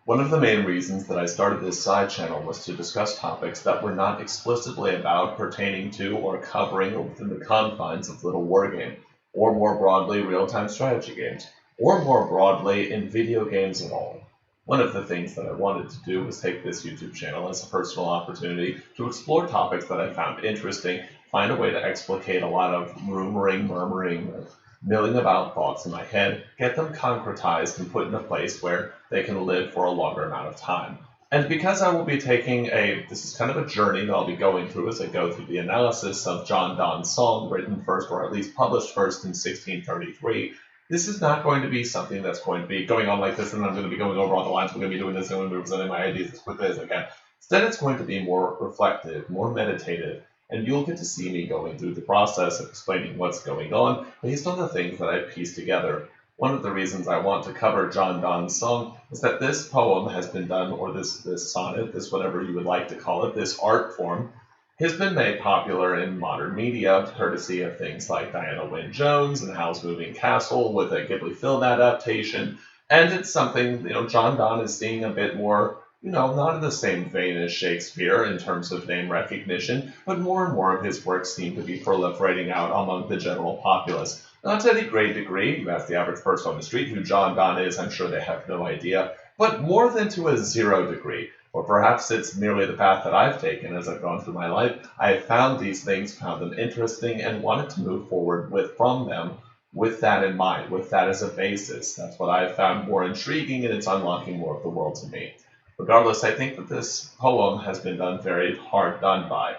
One of the main reasons that I started this side channel was to discuss topics that were not explicitly about pertaining to or covering within the confines of Little Wargame, or more broadly real-time strategy games, or more broadly in video games at all. One of the things that I wanted to do was take this YouTube channel as a personal opportunity to explore topics that I found interesting, find a way to explicate a lot of rumoring, murmuring, milling about thoughts in my head, get them concretized and put in a place where they can live for a longer amount of time. And because I will be taking this is kind of a journey that I'll be going through as I go through the analysis of John Donne's song, written first, or at least published first in 1633, this is not going to be something that's going to be going on like this, and I'm going to be going over all the lines, we're going to be doing this, and I'm going to be presenting my ideas as quickly as I can. Instead, it's going to be more reflective, more meditative, and you'll get to see me going through the process of explaining what's going on based on the things that I've pieced together. One of the reasons I want to cover John Donne's song is that this poem has been done, or this sonnet, this whatever you would like to call it, this art form, has been made popular in modern media, courtesy of things like Diana Wynne Jones and Howl's Moving Castle with a Ghibli film adaptation, and it's something, John Donne is seeing a bit more, not in the same vein as Shakespeare in terms of name recognition, but more and more of his works seem to be proliferating out among the general populace. Not to any great degree, you ask the average person on the street who John Donne is, I'm sure they have no idea, but more than to a 0 degree. Or perhaps it's merely the path that I've taken as I've gone through my life. I have found these things, found them interesting, and wanted to move forward from them with that in mind, with that as a basis. That's what I've found more intriguing, and it's unlocking more of the world to me. Regardless, I think that this poem has been very hard done by.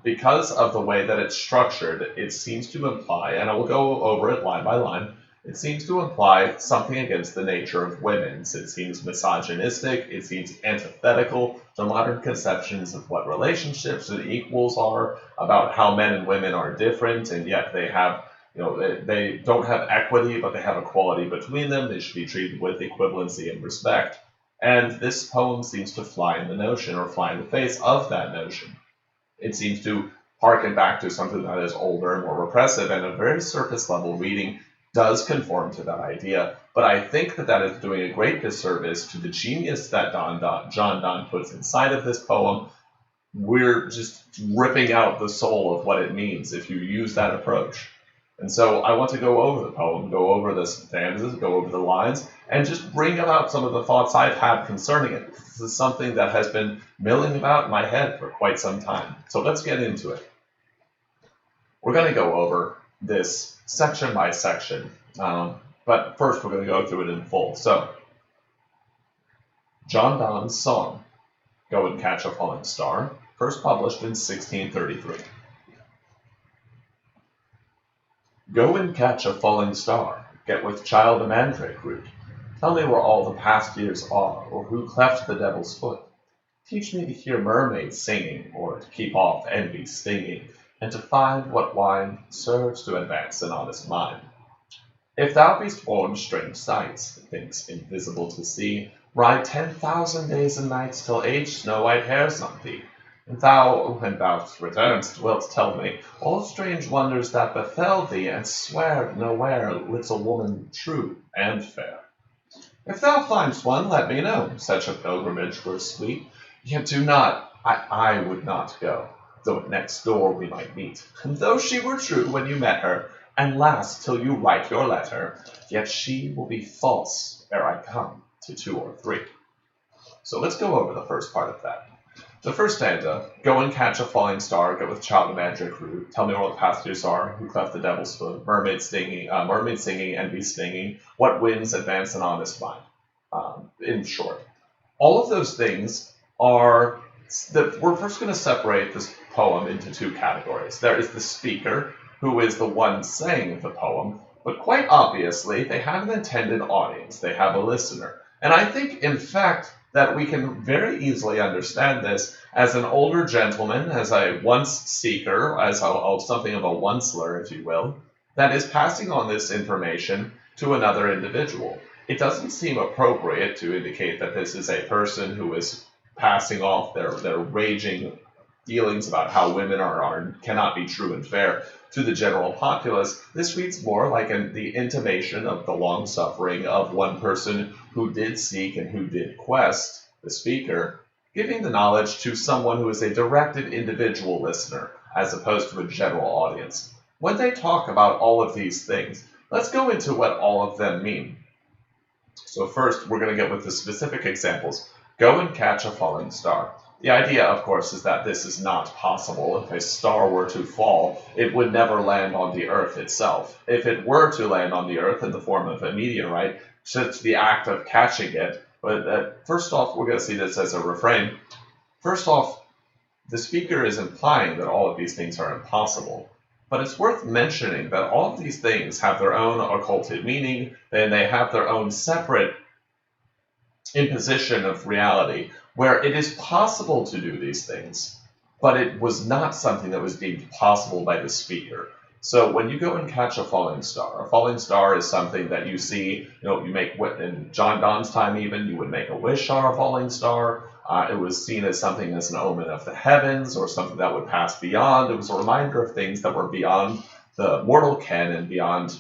Because of the way that it's structured, it seems to imply, and I will go over it line by line, it seems to imply something against the nature of women. It seems misogynistic, it seems antithetical to modern conceptions of what relationships and equals are, about how men and women are different, and yet they have, they don't have equity, but they have equality between them. They should be treated with equivalency and respect. And this poem seems to fly in the notion, or fly in the face of that notion. It seems to harken back to something that is older and more repressive, and a very surface level reading does conform to that idea, but I think that is doing a great disservice to the genius that John Donne puts inside of this poem. We're just ripping out the soul of what it means if you use that approach. And so I want to go over the poem, go over the stanzas, go over the lines, and just bring about some of the thoughts I've had concerning it. This is something that has been milling about in my head for quite some time. So let's get into it. We're going to go over this section by section, but first we're going to go through it in full. So, John Donne's song, Go and Catch a Falling Star, first published in 1633. Go and catch a falling star, get with child a mandrake root. Tell me where all the past years are, or who cleft the devil's foot. Teach me to hear mermaids singing, or to keep off envy's stinging, and to find what wine serves to advance an honest mind. If thou be'st born strange sights, things invisible to see, ride 10,000 days and nights till age snow-white hairs on thee. And thou, when thou return'st, wilt tell me all strange wonders that befell thee, and swear nowhere lives a woman true and fair. If thou find'st one, let me know, such a pilgrimage were sweet, yet do not, I would not go. Though at next door we might meet, and though she were true when you met her, and last till you write your letter, yet she will be false ere I come to 2 or 3. So let's go over the first part of that. The first stanza, go and catch a falling star, get with child a mandrake root, tell me where the past years are, who cleft the devil's foot, mermaid singing, envy stinging, what winds advance an honest mind. In short, all of those things are that we're first going to separate this poem into 2 categories. There is the speaker, who is the one saying the poem, but quite obviously they have an intended audience. They have a listener. And I think, in fact, that we can very easily understand this as an older gentleman, as a once-seeker, as something of a onceler, if you will, that is passing on this information to another individual. It doesn't seem appropriate to indicate that this is a person who is passing off their raging feelings about how women are cannot be true and fair to the general populace. This reads more like the intimation of the long suffering of one person who did seek and who did quest, the speaker, giving the knowledge to someone who is a directed individual listener, as opposed to a general audience. When they talk about all of these things, let's go into what all of them mean. So first, we're going to get with the specific examples. Go and catch a falling star. The idea, of course, is that this is not possible. If a star were to fall, it would never land on the Earth itself. If it were to land on the Earth in the form of a meteorite, just the act of catching it. But first off, we're going to see this as a refrain. First off, the speaker is implying that all of these things are impossible. But it's worth mentioning that all of these things have their own occulted meaning, and they have their own separate imposition of reality, where it is possible to do these things, but it was not something that was deemed possible by the speaker. So when you go and catch a falling star is something that you see, you make, in John Donne's time even, you would make a wish on a falling star. It was seen as something as an omen of the heavens or something that would pass beyond. It was a reminder of things that were beyond the mortal ken and beyond,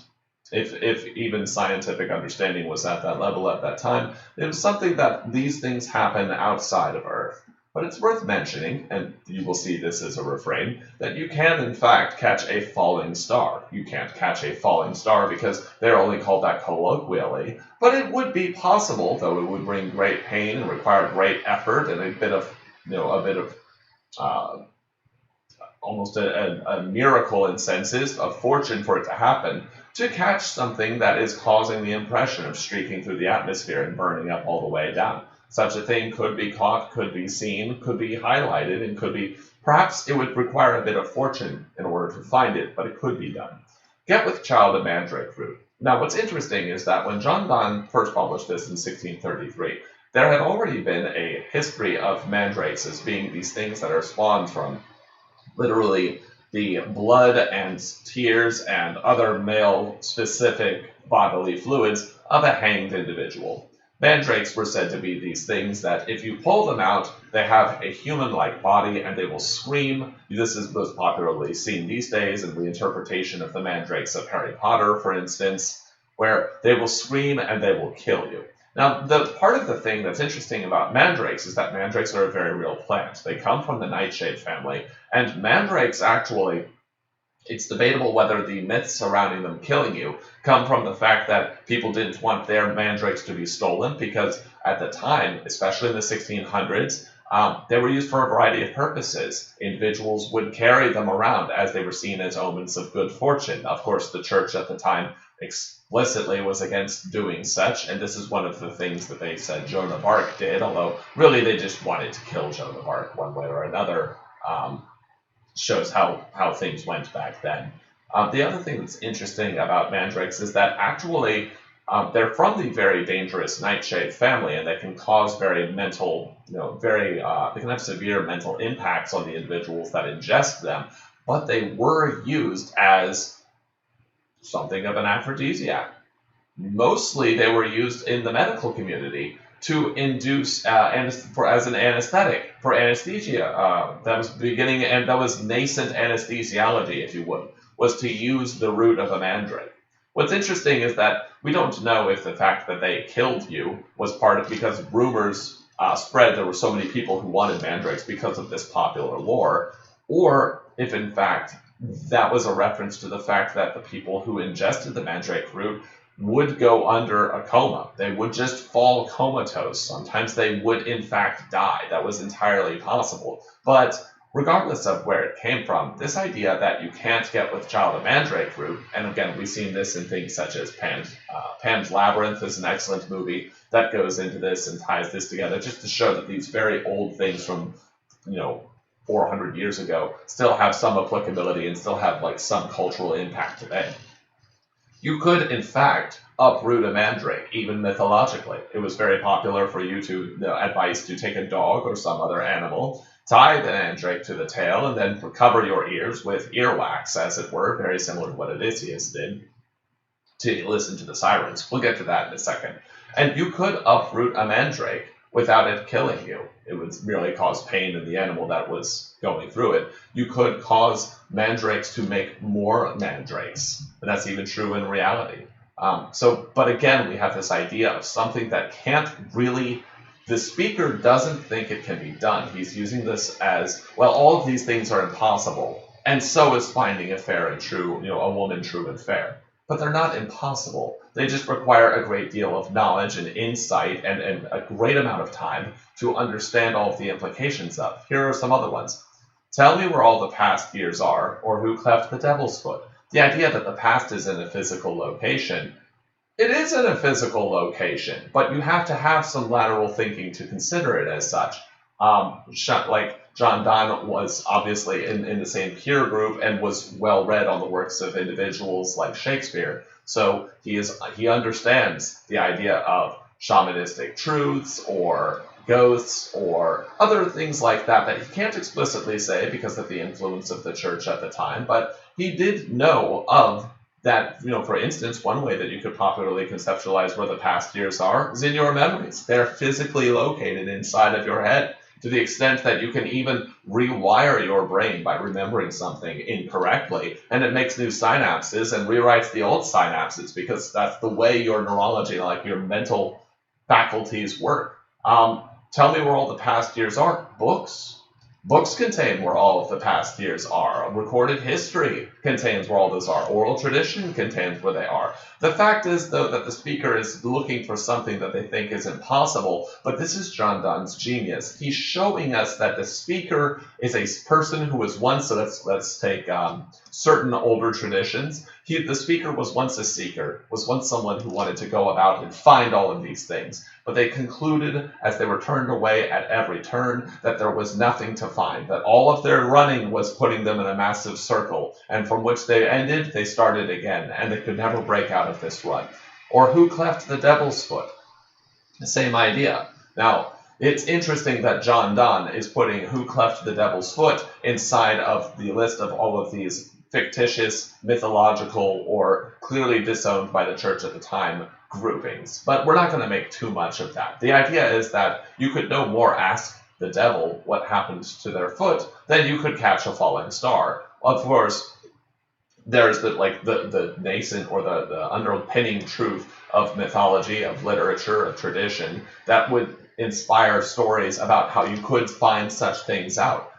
if even scientific understanding was at that level at that time. It was something that these things happen outside of Earth. But it's worth mentioning, and you will see this as a refrain, that you can in fact catch a falling star. You can't catch a falling star because they're only called that colloquially, but it would be possible, though it would bring great pain and require great effort and a bit of almost a miracle in senses of fortune for it to happen, to catch something that is causing the impression of streaking through the atmosphere and burning up all the way down. Such a thing could be caught, could be seen, could be highlighted, and could be, perhaps it would require a bit of fortune in order to find it, but it could be done. Get with child of mandrake fruit. Now, what's interesting is that when John Donne first published this in 1633, there had already been a history of mandrakes as being these things that are spawned from literally the blood and tears and other male-specific bodily fluids of a hanged individual. Mandrakes were said to be these things that if you pull them out, they have a human-like body and they will scream. This is most popularly seen these days in the interpretation of the mandrakes of Harry Potter, for instance, where they will scream and they will kill you. Now, the part of the thing that's interesting about mandrakes is that mandrakes are a very real plant. They come from the nightshade family, and mandrakes actually, it's debatable whether the myths surrounding them killing you come from the fact that people didn't want their mandrakes to be stolen, because at the time, especially in the 1600s, they were used for a variety of purposes. Individuals would carry them around as they were seen as omens of good fortune. Of course, the church at the time explicitly was against doing such, and this is one of the things that they said Joan of Arc did, although really they just wanted to kill Joan of Arc one way or another. Shows how things went back then. The other thing that's interesting about mandrakes is that actually they're from the very dangerous nightshade family, and they can cause very mental, they can have severe mental impacts on the individuals that ingest them, but they were used as something of an aphrodisiac. Mostly they were used in the medical community to induce as an anesthetic for anesthesia. That was beginning, and that was nascent anesthesiology, if you would, was to use the root of a mandrake. What's interesting is that we don't know if the fact that they killed you was part of because rumors spread there were so many people who wanted mandrakes because of this popular lore, or if in fact that was a reference to the fact that the people who ingested the mandrake root would go under a coma. They would just fall comatose. Sometimes they would, in fact, die. That was entirely possible. But regardless of where it came from, this idea that you can't get with child of mandrake root, and again, we've seen this in things such as Pan's Labyrinth is an excellent movie that goes into this and ties this together, just to show that these very old things from, 400 years ago still have some applicability and still have some cultural impact today. You could, in fact, uproot a mandrake, even mythologically. It was very popular for you to advise to take a dog or some other animal, tie the mandrake to the tail, and then cover your ears with earwax, as it were, very similar to what Odysseus did, to listen to the sirens. We'll get to that in a second. And you could uproot a mandrake without it killing you. It would merely cause pain in the animal that was going through it. You could cause mandrakes to make more mandrakes, and that's even true in reality. But again, we have this idea of something that can't really, the speaker doesn't think it can be done. He's using this as, well, all of these things are impossible, and so is finding a fair and true, a woman true and fair. But they're not impossible. They just require a great deal of knowledge and insight and a great amount of time to understand all of the implications of. Here are some other ones. Tell me where all the past years are, or who cleft the devil's foot. The idea that the past is in a physical location, it is in a physical location, but you have to have some lateral thinking to consider it as such. Like John Donne was obviously in the same peer group and was well read on the works of individuals like Shakespeare. So he understands the idea of shamanistic truths or ghosts or other things like that he can't explicitly say because of the influence of the church at the time, but he did know of that. For instance, one way that you could popularly conceptualize where the past years are is in your memories. They're physically located inside of your head, to the extent that you can even rewire your brain by remembering something incorrectly, and it makes new synapses and rewrites the old synapses, because that's the way your neurology, like your mental faculties, work. Tell me where all the past years are. Books. Books contain where all of the past years are. Recorded history contains where all those are. Oral tradition contains where they are. The fact is, though, that the speaker is looking for something that they think is impossible, but this is John Donne's genius. He's showing us that the speaker is a person who was once, so let's take certain older traditions. The speaker was once a seeker, was once someone who wanted to go about and find all of these things. But they concluded, as they were turned away at every turn, that there was nothing to find, that all of their running was putting them in a massive circle, and from which they ended, they started again, and they could never break out of this run. Or who cleft the devil's foot? The same idea. Now, it's interesting that John Donne is putting who cleft the devil's foot inside of the list of all of these fictitious, mythological, or clearly disowned by the church at the time groupings. But we're not going to make too much of that. The idea is that you could no more ask the devil what happened to their foot than you could catch a falling star. Of course, there's the nascent or the underpinning truth of mythology, of literature, of tradition that would inspire stories about how you could find such things out.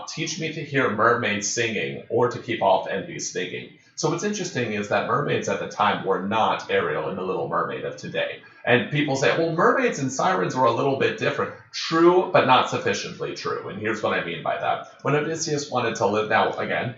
Teach me to hear mermaids singing, or to keep off envy's stinging. So what's interesting is that mermaids at the time were not Ariel in The Little Mermaid of today. And people say, well, mermaids and sirens were a little bit different. True, but not sufficiently true. And here's what I mean by that. When Odysseus wanted to live, now again,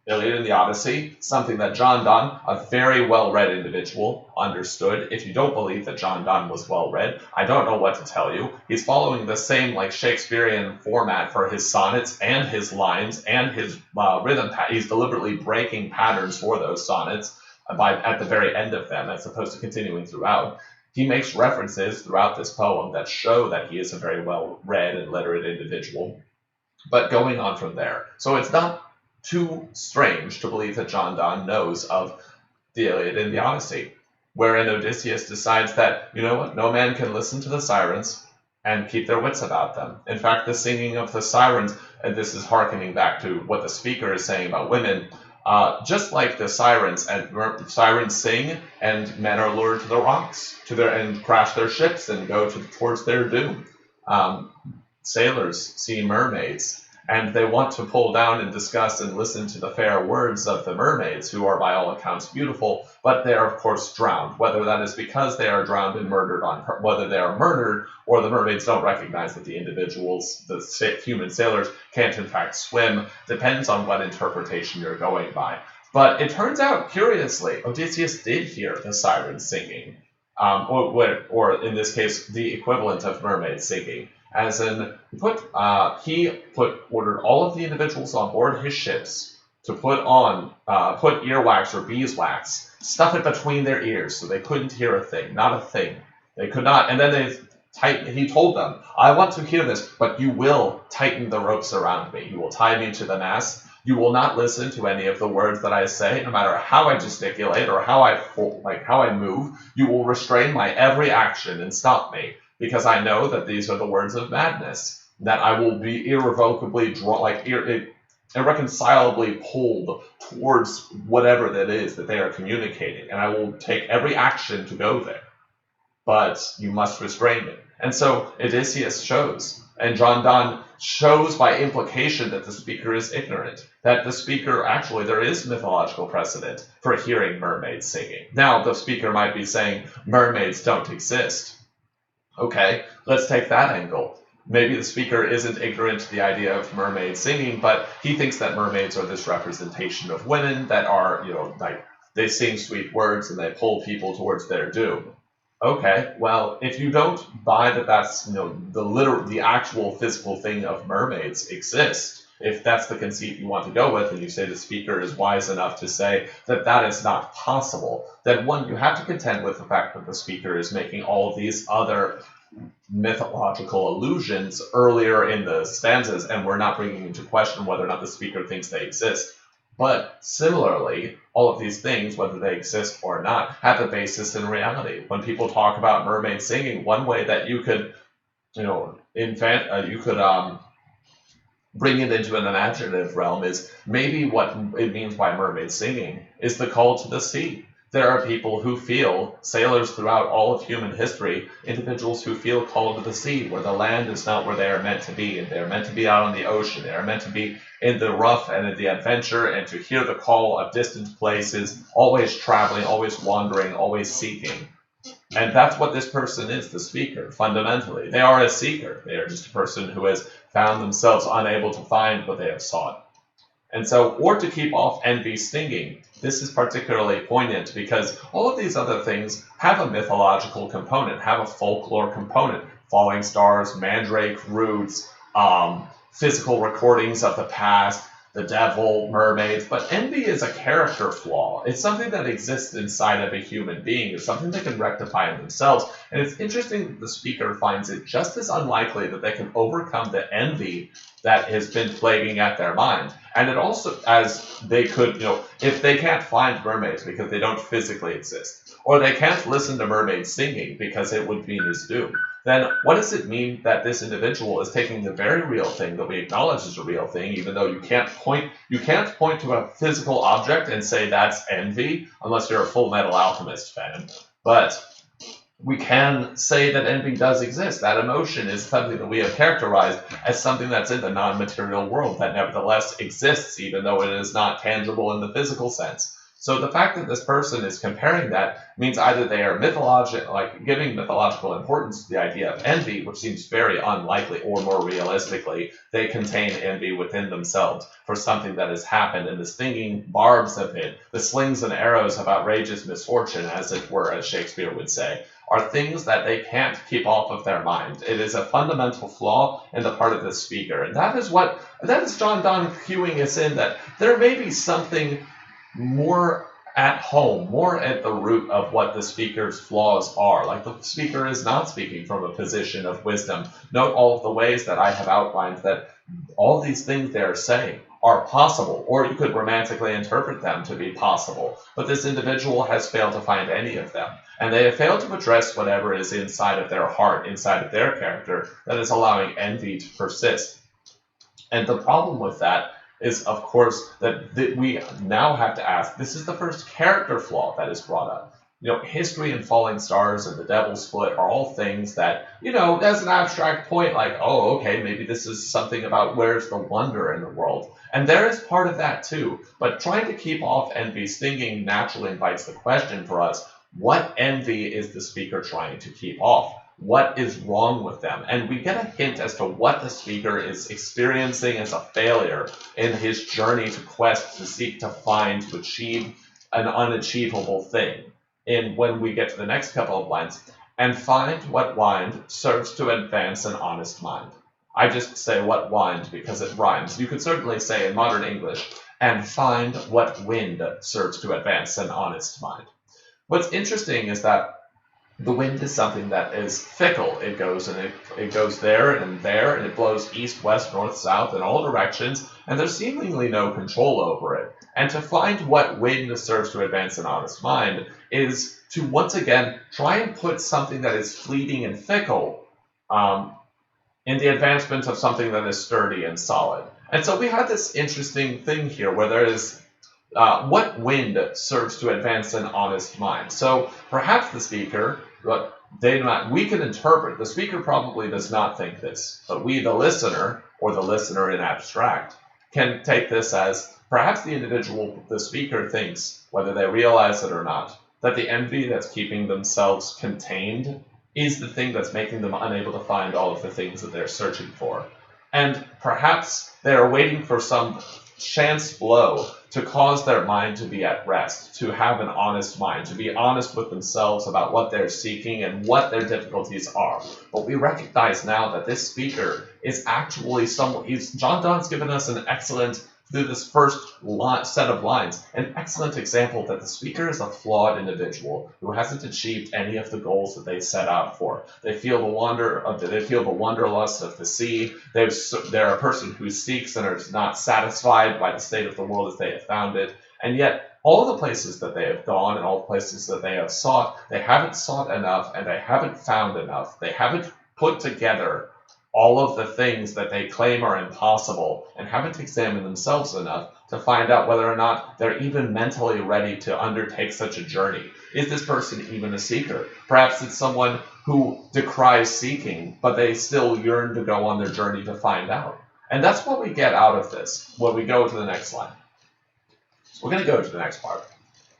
Iliad and the Odyssey, something that John Donne, a very well-read individual, understood. If you don't believe that John Donne was well-read, I don't know what to tell you. He's following the same Shakespearean format for his sonnets and his lines and his rhythm. He's deliberately breaking patterns for those sonnets at the very end of them, as opposed to continuing throughout. He makes references throughout this poem that show that he is a very well-read and literate individual. But going on from there, so it's not too strange to believe that John Donne knows of the Iliad and the Odyssey, wherein Odysseus decides that, you know what, no man can listen to the sirens and keep their wits about them. In fact, the singing of the sirens, and this is hearkening back to what the speaker is saying about women, just like the sirens, and sirens sing, and men are lured to the rocks, and crash their ships and go towards their doom. Sailors see mermaids, and they want to pull down and discuss and listen to the fair words of the mermaids, who are by all accounts beautiful, but they are of course drowned, whether that is because they are drowned and murdered whether they are murdered, or the mermaids don't recognize that the individuals, the human sailors, can't in fact swim, depends on what interpretation you're going by. But it turns out, curiously, Odysseus did hear the sirens singing, or in this case, the equivalent of mermaids singing. As in, he ordered all of the individuals on board his ships to put earwax or beeswax, stuff it between their ears so they couldn't hear a thing, not a thing. They could not, and then he told them, I want to hear this, but you will tighten the ropes around me. You will tie me to the mast. You will not listen to any of the words that I say, no matter how I gesticulate or how I move. You will restrain my every action and stop me. because I know that these are the words of madness, that I will be irrevocably irreconcilably pulled towards whatever that is that they are communicating, and I will take every action to go there. But you must restrain me. And so Odysseus shows, and John Donne shows by implication that the speaker is ignorant, that the speaker, actually, there is mythological precedent for hearing mermaids singing. Now, the speaker might be saying, mermaids don't exist. Okay, let's take that angle. Maybe the speaker isn't ignorant to the idea of mermaids singing, but he thinks that mermaids are this representation of women that are, like, they sing sweet words and they pull people towards their doom. Okay, well, if you don't buy that that's, the actual physical thing of mermaids exists, if that's the conceit you want to go with, and you say the speaker is wise enough to say that that is not possible, then one, you have to contend with the fact that the speaker is making all of these other mythological allusions earlier in the stanzas, and we're not bringing into question whether or not the speaker thinks they exist. But similarly, all of these things, whether they exist or not, have a basis in reality. When people talk about mermaids singing, one way that you could, bring it into an imaginative realm is maybe what it means by mermaid singing is the call to the sea. There are people who feel, sailors throughout all of human history, individuals who feel called to the sea, where the land is not where they are meant to be, and they are meant to be out on the ocean. They are meant to be in the rough and in the adventure, and to hear the call of distant places, always traveling, always wandering, always seeking. And that's what this person is, the speaker, fundamentally. They are a seeker. They are just a person who has found themselves unable to find what they have sought. And so, or to keep off envy stinging, this is particularly poignant because all of these other things have a mythological component, have a folklore component. Falling stars, mandrake roots, physical recordings of the past, the devil, mermaids, but envy is a character flaw. It's something that exists inside of a human being. It's something they can rectify in themselves. And it's interesting that the speaker finds it just as unlikely that they can overcome the envy that has been plaguing at their mind. And it also, as they could, if they can't find mermaids because they don't physically exist, or they can't listen to mermaids singing because it would mean his doom, then what does it mean that this individual is taking the very real thing that we acknowledge is a real thing, even though you can't point to a physical object and say that's envy, unless you're a Full Metal Alchemist fan. But we can say that envy does exist. That emotion is something that we have characterized as something that's in the non-material world that nevertheless exists, even though it is not tangible in the physical sense. So the fact that this person is comparing that means either they are giving mythological importance to the idea of envy, which seems very unlikely, or more realistically, they contain envy within themselves for something that has happened, and the stinging barbs of it, the slings and arrows of outrageous misfortune, as it were, as Shakespeare would say, are things that they can't keep off of their mind. It is a fundamental flaw in the part of the speaker, and that is John Donne cueing us in that there may be something more at home, more at the root of what the speaker's flaws are. Like, the speaker is not speaking from a position of wisdom. Note all of the ways that I have outlined that all these things they're saying are possible, or you could romantically interpret them to be possible. But this individual has failed to find any of them. And they have failed to address whatever is inside of their heart, inside of their character, that is allowing envy to persist. And the problem with that is, of course, that we now have to ask, this is the first character flaw that is brought up. History and falling stars and the devil's foot are all things that, as an abstract point, like, oh, okay, maybe this is something about where's the wonder in the world. And there is part of that too. But trying to keep off envy stinging naturally invites the question for us, what envy is the speaker trying to keep off? What is wrong with them? And we get a hint as to what the speaker is experiencing as a failure in his journey to quest, to seek, to find, to achieve an unachievable thing. And when we get to the next couple of lines, and find what wind serves to advance an honest mind. I just say what wind because it rhymes. You could certainly say in modern English, and find what wind serves to advance an honest mind. What's interesting is that the wind is something that is fickle. It goes there, and it blows east, west, north, south, in all directions, and there's seemingly no control over it. And to find what wind serves to advance an honest mind is to once again try and put something that is fleeting and fickle in the advancement of something that is sturdy and solid. And so we had this interesting thing here where there is what wind serves to advance an honest mind. So perhaps the speaker, but we can interpret, the speaker probably does not think this, but we, the listener, or the listener in abstract, can take this as perhaps the individual, the speaker thinks, whether they realize it or not, that the envy that's keeping themselves contained is the thing that's making them unable to find all of the things that they're searching for. And perhaps they're waiting for some chance blow to cause their mind to be at rest, to have an honest mind, to be honest with themselves about what they're seeking and what their difficulties are. But we recognize now that this speaker is actually John Donne's given us an excellent, through this first set of lines, an excellent example that the speaker is a flawed individual who hasn't achieved any of the goals that they set out for. They feel the wanderlust of the sea. They're a person who seeks and is not satisfied by the state of the world as they have found it. And yet, all the places that they have gone and all the places that they have sought, they haven't sought enough and they haven't found enough. They haven't put together all of the things that they claim are impossible and haven't examined themselves enough to find out whether or not they're even mentally ready to undertake such a journey. Is this person even a seeker? Perhaps it's someone who decries seeking, but they still yearn to go on their journey to find out. And that's what we get out of this when we go to the next line. So we're going to go to the next part.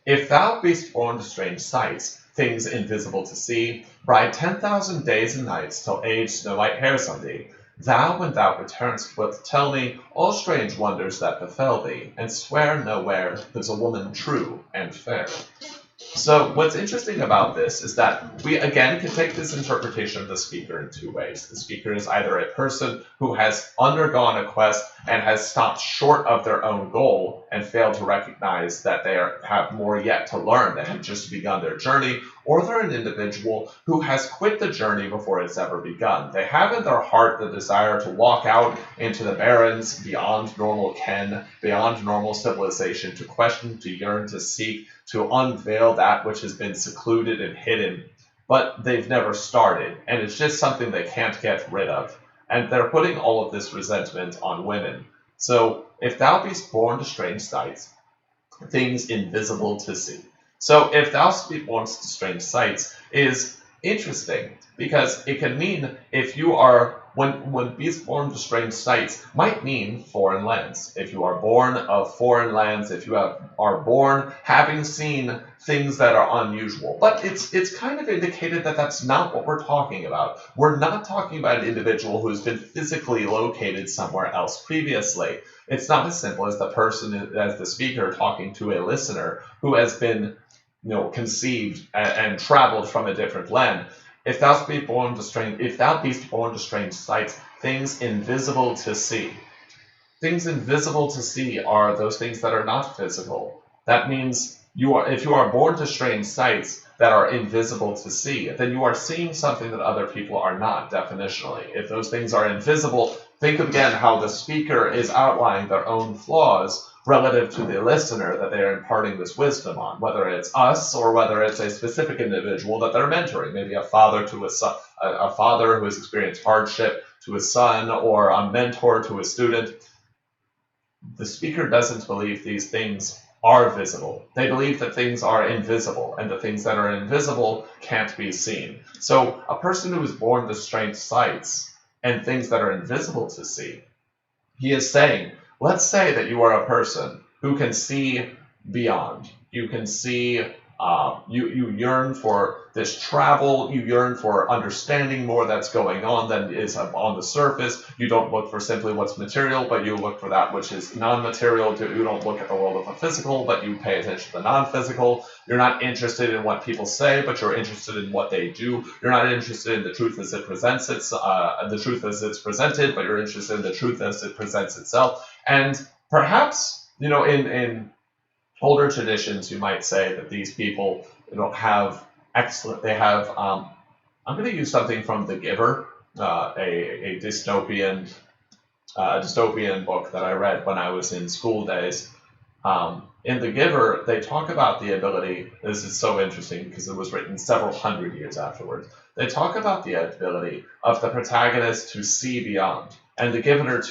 If thou be'st born to strange sights, things invisible to see, ride 10,000 days and nights till age snow white hairs on thee. Thou, when thou return'st, wilt tell me all strange wonders that befell thee, and swear nowhere there's a woman true and fair. So what's interesting about this is that we again can take this interpretation of the speaker in two ways. The speaker is either a person who has undergone a quest and has stopped short of their own goal and failed to recognize that they have more yet to learn, they have just begun their journey, or they're an individual who has quit the journey before it's ever begun. They have in their heart the desire to walk out into the barrens beyond normal ken, beyond normal civilization, to question, to yearn, to seek, to unveil that which has been secluded and hidden, but they've never started, and it's just something they can't get rid of. And they're putting all of this resentment on women. So, if thou be'st born to strange sights, things invisible to see. So, if thou be'st born to strange sights is interesting, because it can mean if you are, when be'st born to strange sights might mean foreign lands. If you are born of foreign lands, if you are born having seen things that are unusual. But it's kind of indicated that that's not what we're talking about. We're not talking about an individual who's been physically located somewhere else previously. It's not as simple as the speaker talking to a listener who has been, conceived and traveled from a different land. If thou be'st born to strange sights, things invisible to see. Things invisible to see are those things that are not physical. That means if you are born to strange sights that are invisible to see, then you are seeing something that other people are not, definitionally. If those things are invisible, think again how the speaker is outlining their own flaws relative to the listener that they are imparting this wisdom on, whether it's us or whether it's a specific individual that they're mentoring, maybe a father to a son, a father who has experienced hardship to his son, or a mentor to a student. The speaker doesn't believe these things are visible. They believe that things are invisible, and the things that are invisible can't be seen. So a person who is born to strange sights and things that are invisible to see, he is saying, let's say that you are a person who can see beyond. You can see, you yearn for this travel, you yearn for understanding more that's going on than is on the surface. You don't look for simply what's material, but you look for that which is non-material. You don't look at the world of the physical, but you pay attention to the non-physical. You're not interested in what people say, but you're interested in what they do. You're not interested in the truth as it presents the truth as it's presented, but you're interested in the truth as it presents itself. And perhaps, in older traditions, you might say that these people have excellent. They have. I'm going to use something from The Giver, a dystopian book that I read when I was in school days. In The Giver, they talk about the ability, this is so interesting because it was written several hundred years afterwards. They talk about the ability of the protagonist to see beyond and the giver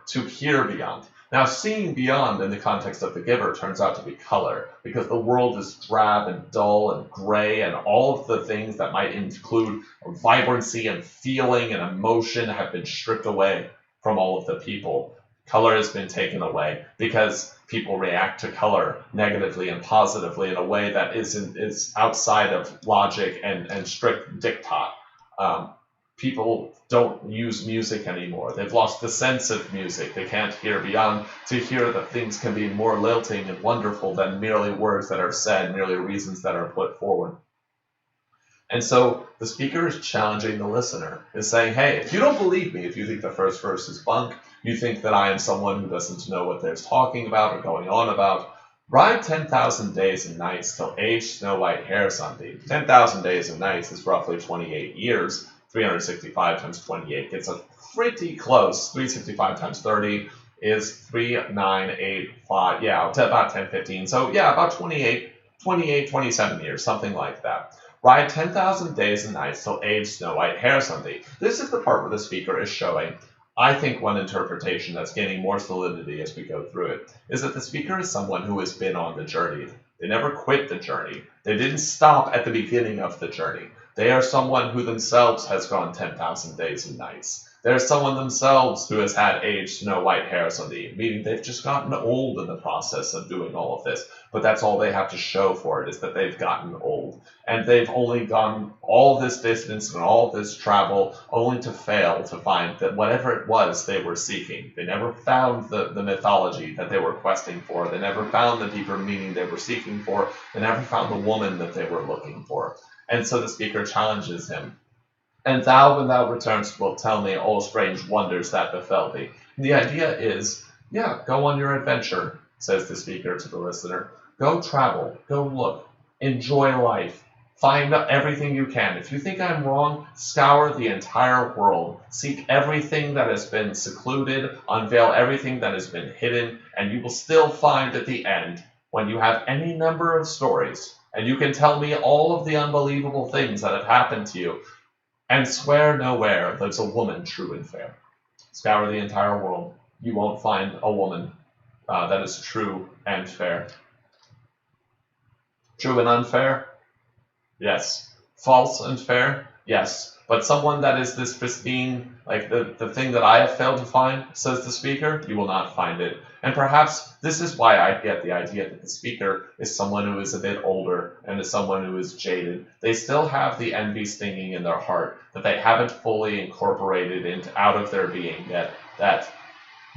to hear beyond. Now, seeing beyond in the context of The Giver turns out to be color, because the world is drab and dull and gray, and all of the things that might include vibrancy and feeling and emotion have been stripped away from all of the people. Color has been taken away because people react to color negatively and positively in a way that is outside of logic and strict diktat. People don't use music anymore. They've lost the sense of music. They can't hear beyond to hear that things can be more lilting and wonderful than merely words that are said, merely reasons that are put forward. And so the speaker is challenging the listener, is saying, hey, if you don't believe me, if you think the first verse is bunk, you think that I am someone who doesn't know what they're talking about or going on about, ride 10,000 days and nights till age snow white hairs on thee. 10,000 days and nights is roughly 28 years. 365 times 28 gets us pretty close. 365 times 30 is 3985. Yeah, about 10, 15. So yeah, about 28, 27 years, something like that. Ride 10,000 days and nights till age snow white hairs on thee. This is the part where the speaker is showing, I think one interpretation that's gaining more solidity as we go through it, is that the speaker is someone who has been on the journey. They never quit the journey. They didn't stop at the beginning of the journey. They are someone who themselves has gone 10,000 days and nights. They're someone themselves who has had age snow white hairs on thee, meaning they've just gotten old in the process of doing all of this. But that's all they have to show for it, is that they've gotten old. And they've only gone all this distance and all this travel only to fail to find that whatever it was they were seeking. They never found the mythology that they were questing for. They never found the deeper meaning they were seeking for. They never found the woman that they were looking for. And so the speaker challenges him. And thou, when thou returnest, wilt tell me all strange wonders that befell thee. And the idea is, yeah, go on your adventure, says the speaker to the listener. Go travel, go look, enjoy life, find out everything you can. If you think I'm wrong, scour the entire world, seek everything that has been secluded, unveil everything that has been hidden, and you will still find at the end, when you have any number of stories, and you can tell me all of the unbelievable things that have happened to you, and swear nowhere there's a woman true and fair. Scour the entire world. You won't find a woman that is true and fair. True and unfair? Yes. False and fair? Yes. But someone that is this pristine, like the thing that I have failed to find, says the speaker, you will not find it. And perhaps this is why I get the idea that the speaker is someone who is a bit older and is someone who is jaded. They still have the envy stinging in their heart that they haven't fully incorporated out of their being yet, that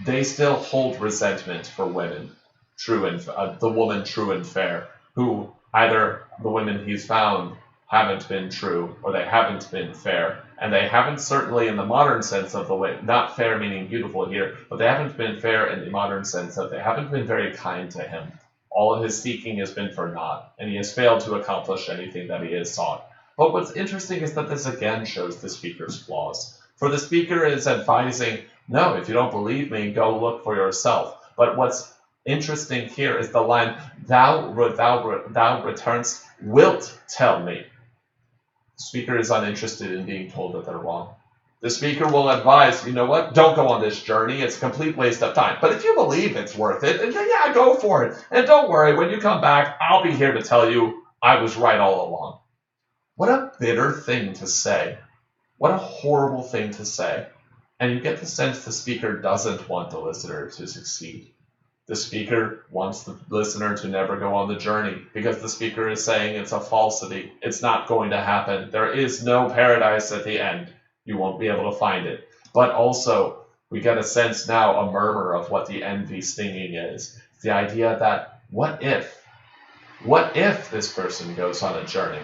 they still hold resentment for women, true and the woman true and fair, who either the women he's found haven't been true or they haven't been fair. And they haven't, certainly in the modern sense of the way, not fair meaning beautiful here, but they haven't been fair in the modern sense that they haven't been very kind to him. All of his seeking has been for naught, and he has failed to accomplish anything that he has sought. But what's interesting is that this again shows the speaker's flaws. For the speaker is advising, no, if you don't believe me, go look for yourself. But what's interesting here is the line, thou returnest, wilt tell me. The speaker is uninterested in being told that they're wrong. The speaker will advise, you know what, don't go on this journey. It's a complete waste of time. But if you believe it's worth it, then yeah, go for it. And don't worry, when you come back, I'll be here to tell you I was right all along. What a bitter thing to say. What a horrible thing to say. And you get the sense the speaker doesn't want the listener to succeed. The speaker wants the listener to never go on the journey because the speaker is saying it's a falsity. It's not going to happen. There is no paradise at the end. You won't be able to find it. But also, we get a sense now, a murmur of what the envy stinging is. It's the idea that what if this person goes on a journey?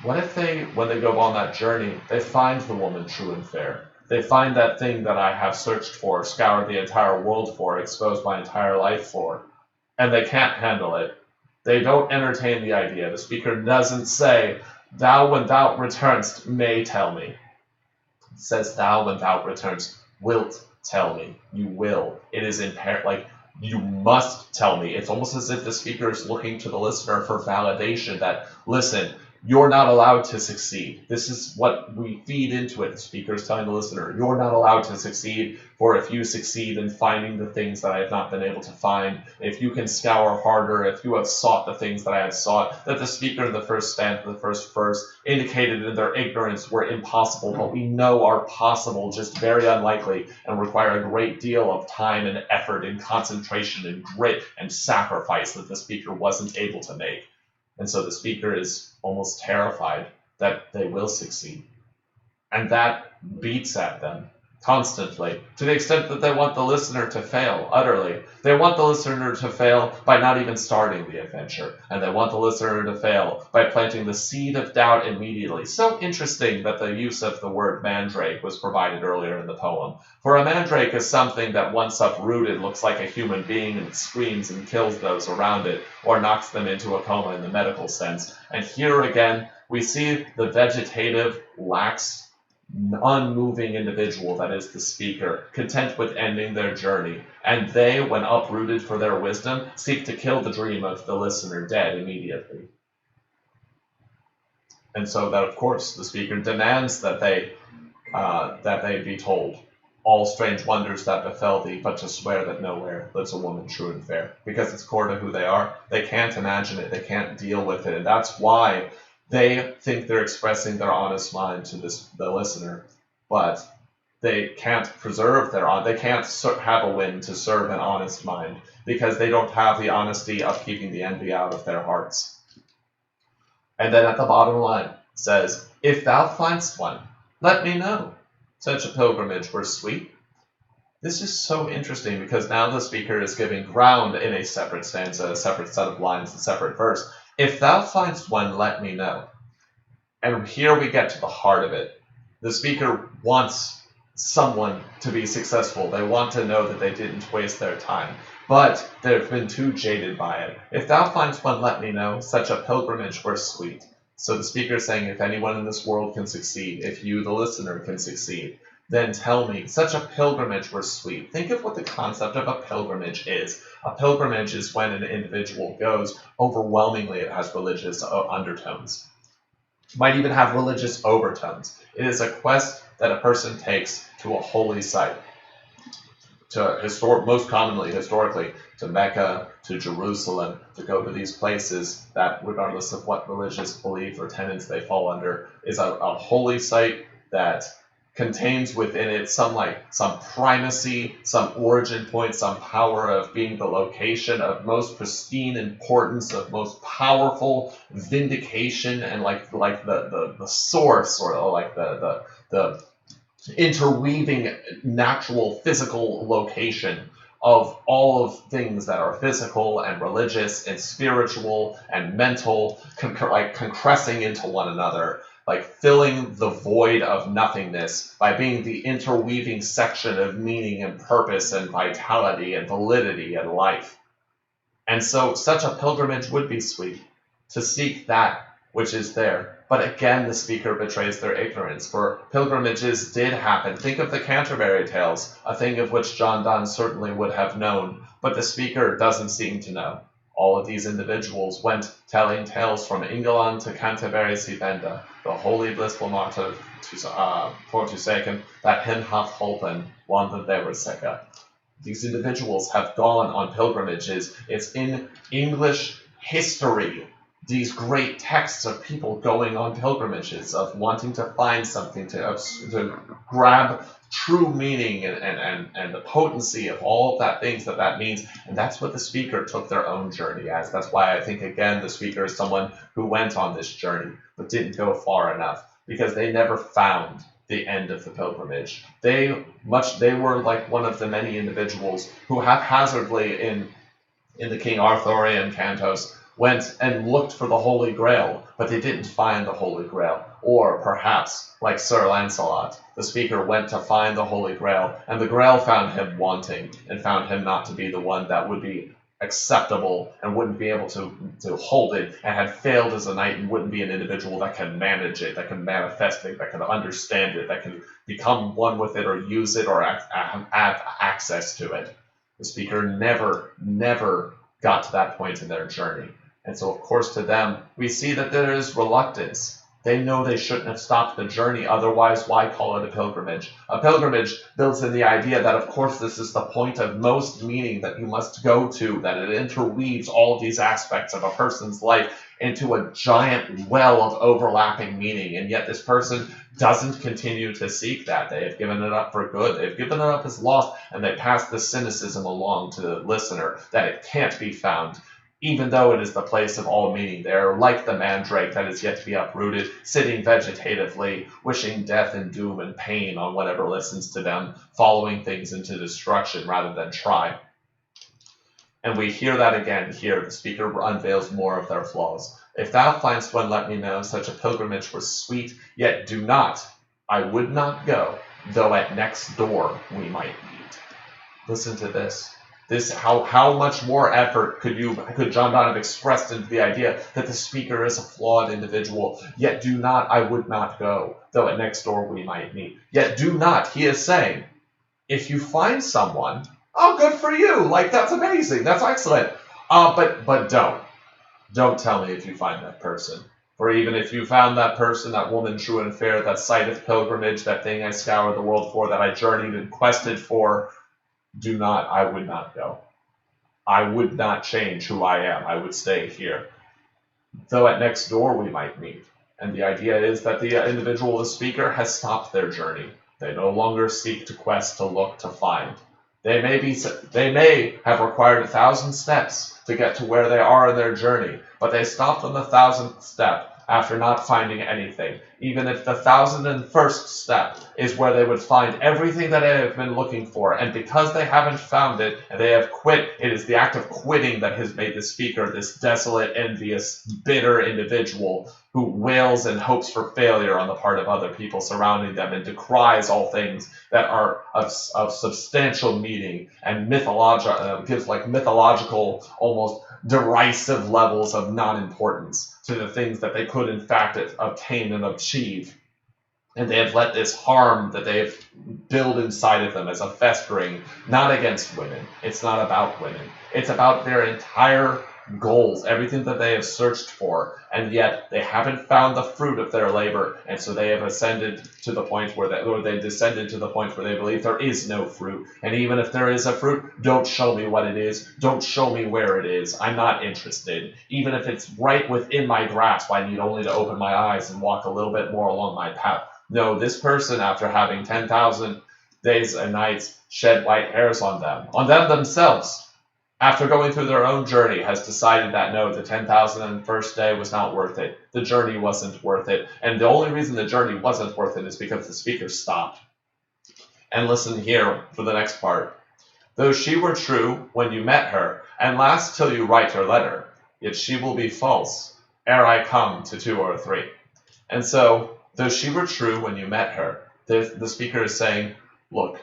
What if when they go on that journey, they find the woman true and fair? They find that thing that I have searched for, scoured the entire world for, exposed my entire life for, and they can't handle it. They don't entertain the idea. The speaker doesn't say, thou when thou returnest may tell me. It says, thou when thou returnest wilt tell me. You will. It is imperative. Like, You must tell me. It's almost as if the speaker is looking to the listener for validation that, listen, you're not allowed to succeed. This is what we feed into it. The speaker is telling the listener, you're not allowed to succeed, for if you succeed in finding the things that I have not been able to find, if you can scour harder, if you have sought the things that I have sought, that the speaker in the first stanza, the first verse, indicated in their ignorance were impossible, but we know are possible, just very unlikely, and require a great deal of time and effort and concentration and grit and sacrifice that the speaker wasn't able to make. And so the speaker is almost terrified that they will succeed. And that beats at them constantly, to the extent that they want the listener to fail utterly. They want the listener to fail by not even starting the adventure. And they want the listener to fail by planting the seed of doubt immediately. So interesting that the use of the word mandrake was provided earlier in the poem. For a mandrake is something that once uprooted looks like a human being and screams and kills those around it, or knocks them into a coma in the medical sense. And here again, we see the vegetative, lax, unmoving individual that is the speaker, content with ending their journey, and they, when uprooted for their wisdom, seek to kill the dream of the listener dead immediately. And so that, of course, the speaker demands that they be told all strange wonders that befell thee, but to swear that nowhere lives a woman true and fair. Because it's core to who they are. They can't imagine it. They can't deal with it. And that's why they think they're expressing their honest mind to the listener, but they can't preserve they can't have a win to serve an honest mind, because they don't have the honesty of keeping the envy out of their hearts. And then at the bottom line says, if thou find'st one, let me know. Such a pilgrimage were sweet. This is so interesting, because now the speaker is giving ground in a separate stanza, a separate set of lines, a separate verse. If thou find'st one, let me know. And here we get to the heart of it. The speaker wants someone to be successful. They want to know that they didn't waste their time. But they've been too jaded by it. If thou find'st one, let me know. Such a pilgrimage were sweet. So the speaker is saying, if anyone in this world can succeed, if you, the listener, can succeed, then tell me, such a pilgrimage were sweet. Think of what the concept of a pilgrimage is. A pilgrimage is when an individual goes, overwhelmingly it has religious undertones. It might even have religious overtones. It is a quest that a person takes to a holy site. Most commonly, historically, to Mecca, to Jerusalem, to go to these places that, regardless of what religious belief or tenets they fall under, is a holy site that contains within it some primacy, some origin point, some power of being the location of most pristine importance, of most powerful vindication, and like the source, or like the interweaving natural physical location of all of things that are physical and religious and spiritual and mental, compressing into one another, like filling the void of nothingness by being the interweaving section of meaning and purpose and vitality and validity and life. And so such a pilgrimage would be sweet, to seek that which is there. But again, the speaker betrays their ignorance, for pilgrimages did happen. Think of the Canterbury Tales, a thing of which John Donne certainly would have known, but the speaker doesn't seem to know. All of these individuals went telling tales from England to Canterbury Sibenda, the holy blissful martyr forsaken, that him hath holpen, one that they were second. These individuals have gone on pilgrimages. It's in English history, these great texts of people going on pilgrimages, of wanting to find something, to grab true meaning and the potency of all of that things that means. And that's what the speaker took their own journey as. That's why I think, again, the speaker is someone who went on this journey but didn't go far enough, because they never found the end of the pilgrimage. They were like one of the many individuals who haphazardly in the King Arthurian cantos went and looked for the Holy Grail, but they didn't find the Holy Grail. Or perhaps, like Sir Lancelot, the speaker went to find the Holy Grail, and the Grail found him wanting, and found him not to be the one that would be acceptable, and wouldn't be able to hold it, and had failed as a knight, and wouldn't be an individual that can manage it, that can manifest it, that can understand it, that can become one with it, or use it, or have access to it. The speaker never got to that point in their journey. And so, of course, to them, we see that there is reluctance. They know they shouldn't have stopped the journey, otherwise, why call it a pilgrimage? A pilgrimage builds in the idea that, of course, this is the point of most meaning that you must go to, that it interweaves all of these aspects of a person's life into a giant well of overlapping meaning, and yet this person doesn't continue to seek that. They have given it up for good. They've given it up as lost, and they pass the cynicism along to the listener that it can't be found, even though it is the place of all meaning. They are like the mandrake that is yet to be uprooted, sitting vegetatively, wishing death and doom and pain on whatever listens to them, following things into destruction rather than try. And we hear that again here. The speaker unveils more of their flaws. If thou find'st one, let me know. Such a pilgrimage was sweet, yet do not, I would not go, though at next door we might meet. Listen to this. How much more effort could John Donne have expressed into the idea that the speaker is a flawed individual? Yet do not, I would not go, though at next door we might meet. Yet do not, he is saying, if you find someone, oh, good for you, like that's amazing, that's excellent. But don't tell me if you find that person. For even if you found that person, that woman true and fair, that sight of pilgrimage, that thing I scoured the world for, that I journeyed and quested for, do not, I would not go. I would not change who I am. I would stay here. Though at next door we might meet. And the idea is that the individual, the speaker, has stopped their journey. They no longer seek to quest, to look, to find. They may have required 1,000 steps to get to where they are in their journey, but they stopped on the 1,000th step after not finding anything, even if the 1,001st step is where they would find everything that they have been looking for. And because they haven't found it, and they have quit, it is the act of quitting that has made the speaker this desolate, envious, bitter individual who wails and hopes for failure on the part of other people surrounding them and decries all things that are of substantial meaning and gives like mythological, almost derisive levels of non-importance to the things that they could in fact obtain and achieve. And they have let this harm that they have built inside of them as a festering, not against women. It's not about women. It's about their entire goals, everything that they have searched for, and yet they haven't found the fruit of their labor, and so they have ascended to the point where they descended to the point where they believe there is no fruit. And even if there is a fruit, don't show me what it is, don't show me where it is, I'm not interested. Even if it's right within my grasp, I need only to open my eyes and walk a little bit more along my path. No, this person, after having 10,000 days and nights shed white hairs on them themselves, after going through their own journey, has decided that no, the 10,001st day was not worth it. The journey wasn't worth it. And the only reason the journey wasn't worth it is because the speaker stopped. And listen here for the next part. Though she were true when you met her, and last till you write her letter, yet she will be false ere I come to 2 or 3. And so, though she were true when you met her, the speaker is saying, look,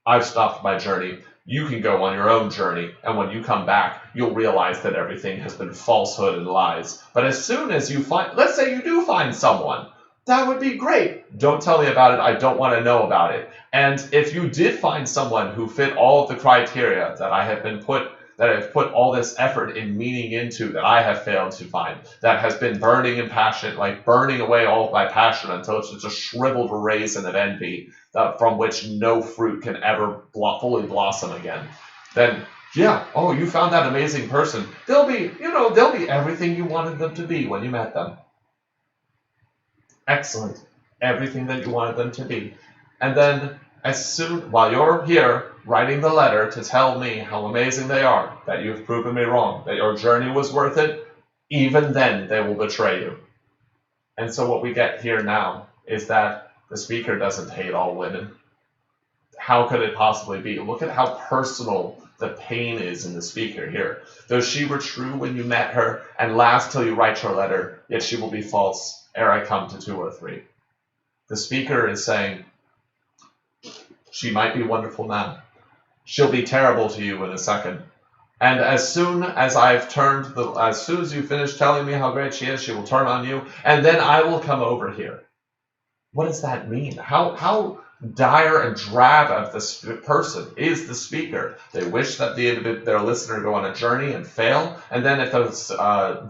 I've stopped my journey. You can go on your own journey, and when you come back, you'll realize that everything has been falsehood and lies. But as soon as you find, let's say you do find someone, that would be great. Don't tell me about it. I don't want to know about it. And if you did find someone who fit all of the criteria that I have put all this effort and meaning into, that I have failed to find, that has been burning in passion, like burning away all of my passion until it's just a shriveled raisin of envy, from which no fruit can ever fully blossom again, then yeah, oh, you found that amazing person. They'll be everything you wanted them to be when you met them. Excellent. Everything that you wanted them to be. And then while you're here writing the letter to tell me how amazing they are, that you've proven me wrong, that your journey was worth it, even then they will betray you. And so what we get here now is that the speaker doesn't hate all women. How could it possibly be? Look at how personal the pain is in the speaker here. Though she were true when you met her, and last till you write your letter, yet she will be false ere I come to 2 or 3. The speaker is saying, she might be wonderful now. She'll be terrible to you in a second. And as soon as you finish telling me how great she is, she will turn on you, and then I will come over here. What does that mean? How dire and drab of this person is the speaker. They wish that their listener go on a journey and fail, and then if the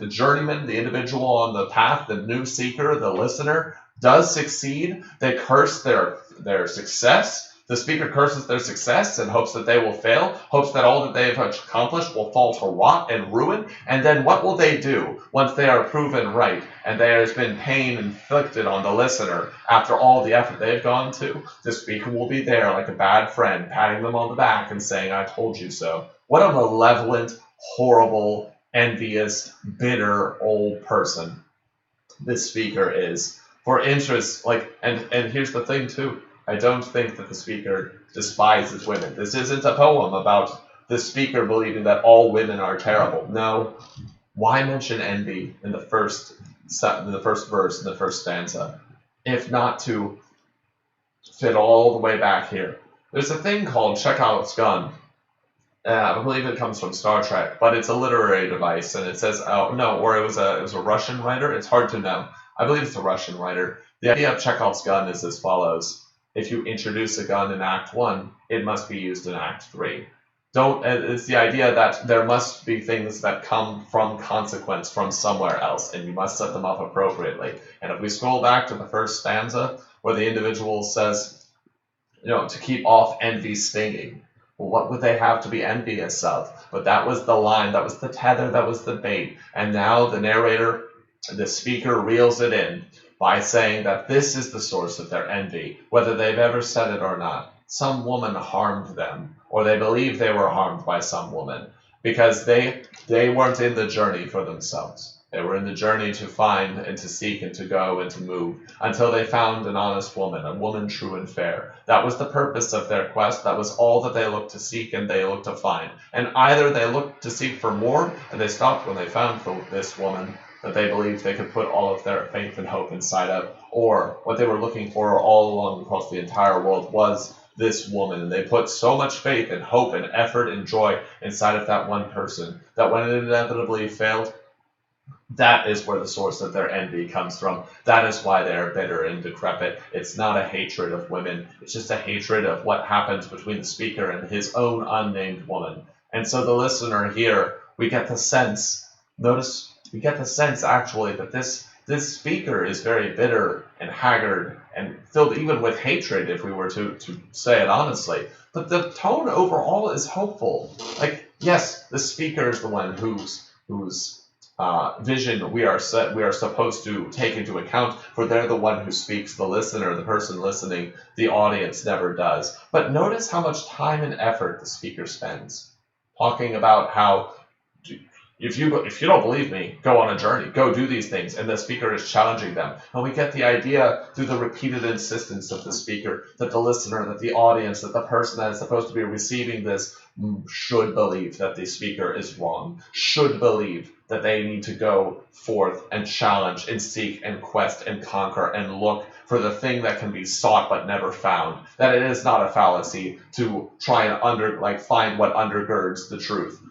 journeyman, the individual on the path, the new seeker, the listener, does succeed, they curse their success. The speaker curses their success and hopes that they will fail, hopes that all that they have accomplished will fall to rot and ruin, and then what will they do once they are proven right and there has been pain inflicted on the listener after all the effort they've gone to? The speaker will be there like a bad friend, patting them on the back and saying, "I told you so." What a malevolent, horrible, envious, bitter old person this speaker is. For interest, and here's the thing too, I don't think that the speaker despises women. This isn't a poem about the speaker believing that all women are terrible. No. Why mention envy in the first verse, in the first stanza, if not to fit all the way back here? There's a thing called Chekhov's gun. I believe it comes from Star Trek, but it's a literary device, and it says, or it was a Russian writer. It's hard to know. I believe it's a Russian writer. The idea of Chekhov's gun is as follows. If you introduce a gun in Act 1, it must be used in Act 3. It's the idea that there must be things that come from consequence from somewhere else, and you must set them up appropriately. And if we scroll back to the first stanza, where the individual says, to keep off envy stinging. Well, what would they have to be envious of? But that was the line, that was the tether, that was the bait. And now the narrator, the speaker, reels it in by saying that this is the source of their envy, whether they've ever said it or not. Some woman harmed them, or they believe they were harmed by some woman, because they weren't in the journey for themselves. They were in the journey to find and to seek and to go and to move until they found an honest woman, a woman true and fair. That was the purpose of their quest. That was all that they looked to seek and they looked to find. And either they looked to seek for more, and they stopped when they found this woman that they believed they could put all of their faith and hope inside of, or what they were looking for all along across the entire world was this woman, and they put so much faith and hope and effort and joy inside of that one person that when it inevitably failed, that is where the source of their envy comes from. That is why they are bitter and decrepit. It's not a hatred of women. It's just a hatred of what happens between the speaker and his own unnamed woman. And so the listener here, we get the sense, actually that this speaker is very bitter and haggard and filled even with hatred, if we were to say it honestly. But the tone overall is hopeful. Yes, the speaker is the one whose vision we are supposed to take into account, for they're the one who speaks. The listener, the person listening, the audience never does. But notice how much time and effort the speaker spends talking about how, if you don't believe me, go on a journey, go do these things, and the speaker is challenging them. And we get the idea through the repeated insistence of the speaker that the listener, that the audience, that the person that is supposed to be receiving this should believe that the speaker is wrong, should believe that they need to go forth and challenge and seek and quest and conquer and look for the thing that can be sought but never found. That it is not a fallacy to try and find what undergirds the truth.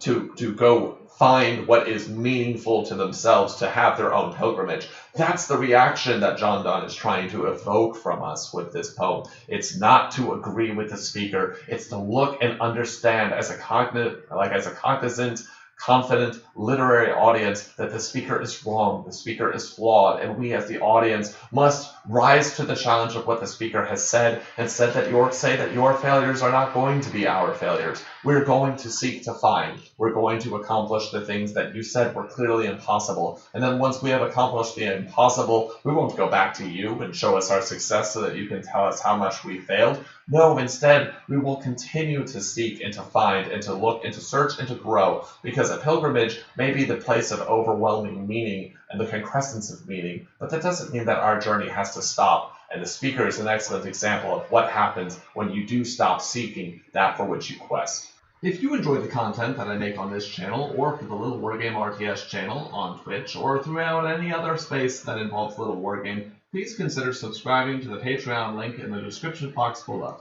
To go find what is meaningful to themselves, to have their own pilgrimage. That's the reaction that John Donne is trying to evoke from us with this poem. It's not to agree with the speaker. It's to look and understand as a cognizant, confident literary audience that the speaker is wrong, the speaker is flawed, and we as the audience must rise to the challenge of what the speaker has said, and say that your failures are not going to be our failures. We're going to seek to find. We're going to accomplish the things that you said were clearly impossible. And then once we have accomplished the impossible, we won't go back to you and show us our success so that you can tell us how much we failed. No, instead, we will continue to seek and to find and to look and to search and to grow, because a pilgrimage may be the place of overwhelming meaning and the concrescence of meaning, but that doesn't mean that our journey has to stop. And the speaker is an excellent example of what happens when you do stop seeking that for which you quest. If you enjoy the content that I make on this channel, or for the Little Wargame RTS channel on Twitch, or throughout any other space that involves Little Wargame, please consider subscribing to the Patreon link in the description box below.